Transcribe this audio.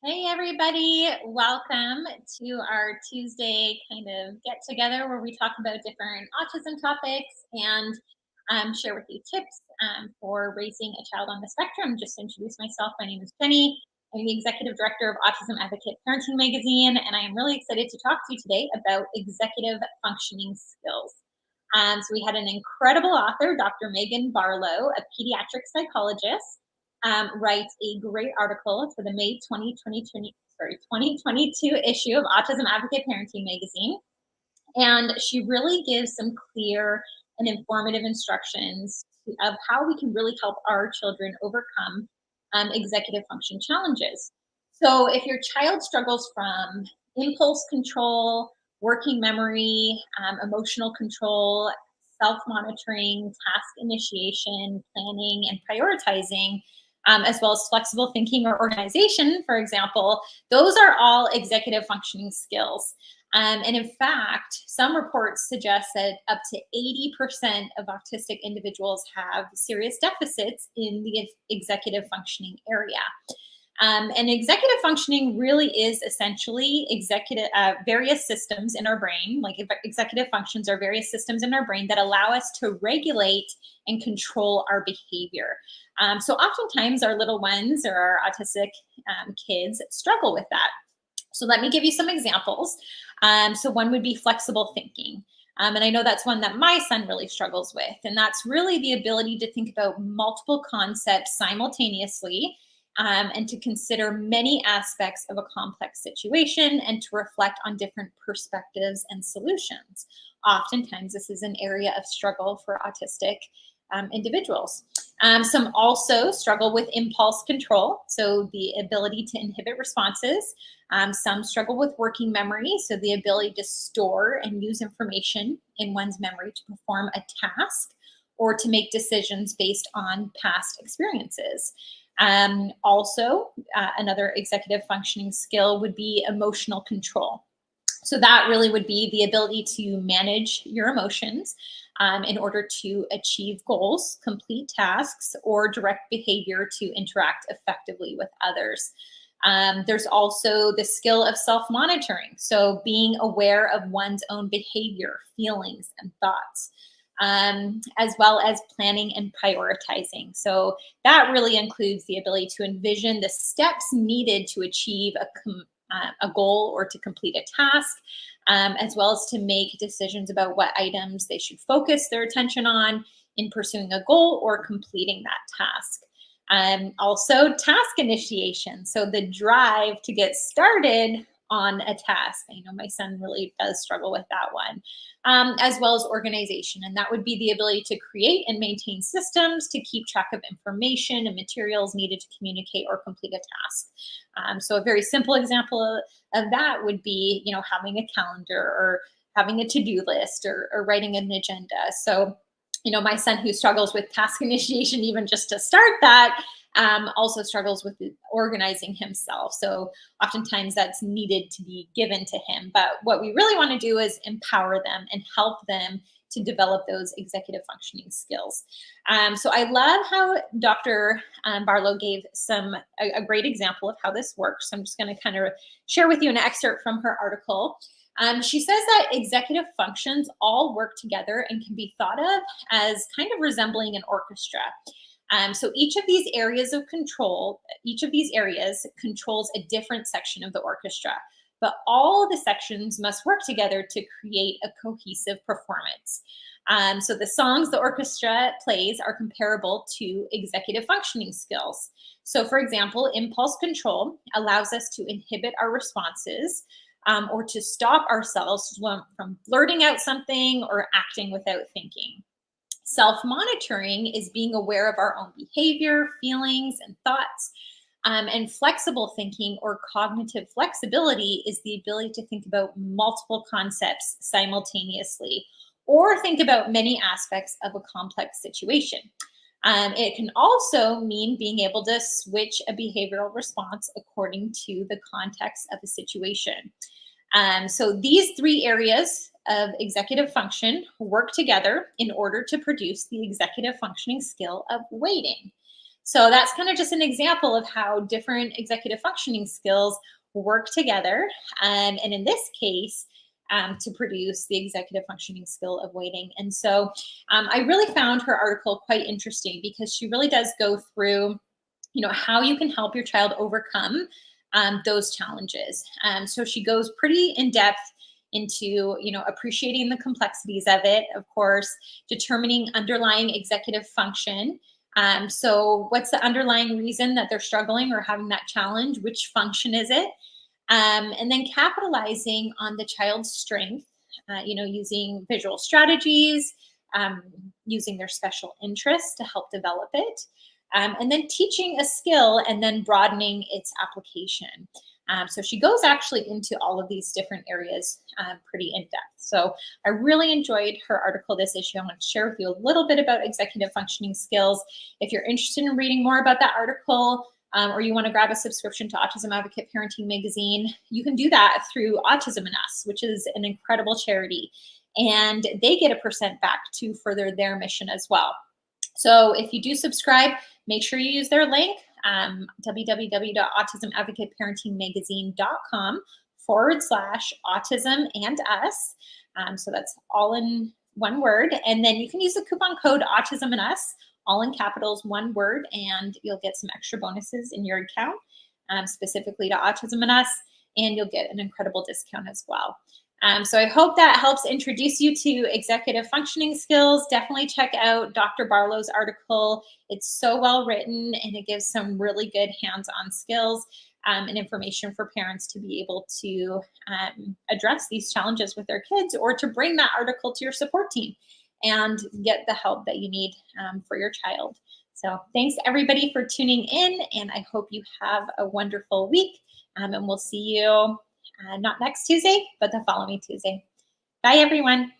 Hey everybody, welcome to our Tuesday kind of get together where we talk about different autism topics and share with you tips for raising a child on the spectrum. Just to introduce myself, my name is Jenny. I'm the Executive Director of Autism Advocate Parenting Magazine, and I am really excited to talk to you today about executive functioning skills. So we had an incredible author, Dr. Megan Barlow, a pediatric psychologist, writes a great article for the May 2022 issue of Autism Advocate Parenting Magazine. And she really gives some clear and informative instructions of how we can really help our children overcome executive function challenges. So if your child struggles from impulse control, working memory, emotional control, self-monitoring, task initiation, planning, and prioritizing, as well as flexible thinking or organization, for example, those are all executive functioning skills. And in fact, some reports suggest that up to 80% of autistic individuals have serious deficits in the executive functioning area. And executive functioning really is essentially various systems in our brain, like executive functions are various systems in our brain that allow us to regulate and control our behavior. So oftentimes our little ones or our autistic kids struggle with that. So let me give you some examples. So one would be flexible thinking. And I know that's one that my son really struggles with. And that's really the ability to think about multiple concepts simultaneously and to consider many aspects of a complex situation and to reflect on different perspectives and solutions. Oftentimes, this is an area of struggle for autistic individuals. Some also struggle with impulse control, so the ability to inhibit responses. Some struggle with working memory, so the ability to store and use information in one's memory to perform a task or to make decisions based on past experiences. Also, another executive functioning skill would be emotional control. So that really would be the ability to manage your emotions in order to achieve goals, complete tasks, or direct behavior to interact effectively with others. There's also the skill of self-monitoring. So being aware of one's own behavior, feelings, and thoughts. As well as planning and prioritizing. So that really includes the ability to envision the steps needed to achieve a goal or to complete a task, as well as to make decisions about what items they should focus their attention on in pursuing a goal or completing that task. Also, task initiation. So the drive to get started on a task. I know my son really does struggle with that one, as well as organization. And that would be the ability to create and maintain systems to keep track of information and materials needed to communicate or complete a task. So a very simple example of that would be, having a calendar or having a to-do list or writing an agenda. So my son who struggles with task initiation, even just to start that, also struggles with organizing himself. So oftentimes that's needed to be given to him. But what we really want to do is empower them and help them to develop those executive functioning skills. So I love how Dr. Barlow gave a great example of how this works. So I'm just going to kind of share with you an excerpt from her article. She says that executive functions all work together and can be thought of as kind of resembling an orchestra. So each of these areas controls a different section of the orchestra, but all the sections must work together to create a cohesive performance. So the songs the orchestra plays are comparable to executive functioning skills. So for example, impulse control allows us to inhibit our responses, or to stop ourselves from blurting out something or acting without thinking. Self-monitoring is being aware of our own behavior, feelings, and thoughts. And flexible thinking or cognitive flexibility is the ability to think about multiple concepts simultaneously or think about many aspects of a complex situation. It can also mean being able to switch a behavioral response according to the context of a situation. So these three areas of executive function work together in order to produce the executive functioning skill of waiting. So that's kind of just an example of how different executive functioning skills work together. And in this case, to produce the executive functioning skill of waiting. And so I really found her article quite interesting because she really does go through, how you can help your child overcome those challenges. So she goes pretty in depth into, appreciating the complexities of it, of course, determining underlying executive function. So what's the underlying reason that they're struggling or having that challenge? Which function is it? And then capitalizing on the child's strength, using visual strategies, using their special interests to help develop it, and then teaching a skill and then broadening its application. So she goes actually into all of these different areas pretty in depth. So I really enjoyed her article this issue. I want to share with you a little bit about executive functioning skills. If you're interested in reading more about that article, or you want to grab a subscription to Autism Advocate Parenting Magazine, you can do that through Autism and Us, which is an incredible charity. And they get a % back to further their mission as well. So if you do subscribe, make sure you use their link, www.autismadvocateparentingmagazine.com/autism and us. So that's all in one word. And then you can use the coupon code Autism and Us, all in capitals, one word, and you'll get some extra bonuses in your account, specifically to Autism and Us, and you'll get an incredible discount as well. So I hope that helps introduce you to executive functioning skills. Definitely check out Dr. Barlow's article. It's so well written and it gives some really good hands-on skills and information for parents to be able to address these challenges with their kids, or to bring that article to your support team and get the help that you need for your child. So thanks everybody for tuning in, and I hope you have a wonderful week, and we'll see you not next Tuesday, but the following Tuesday. Bye, everyone.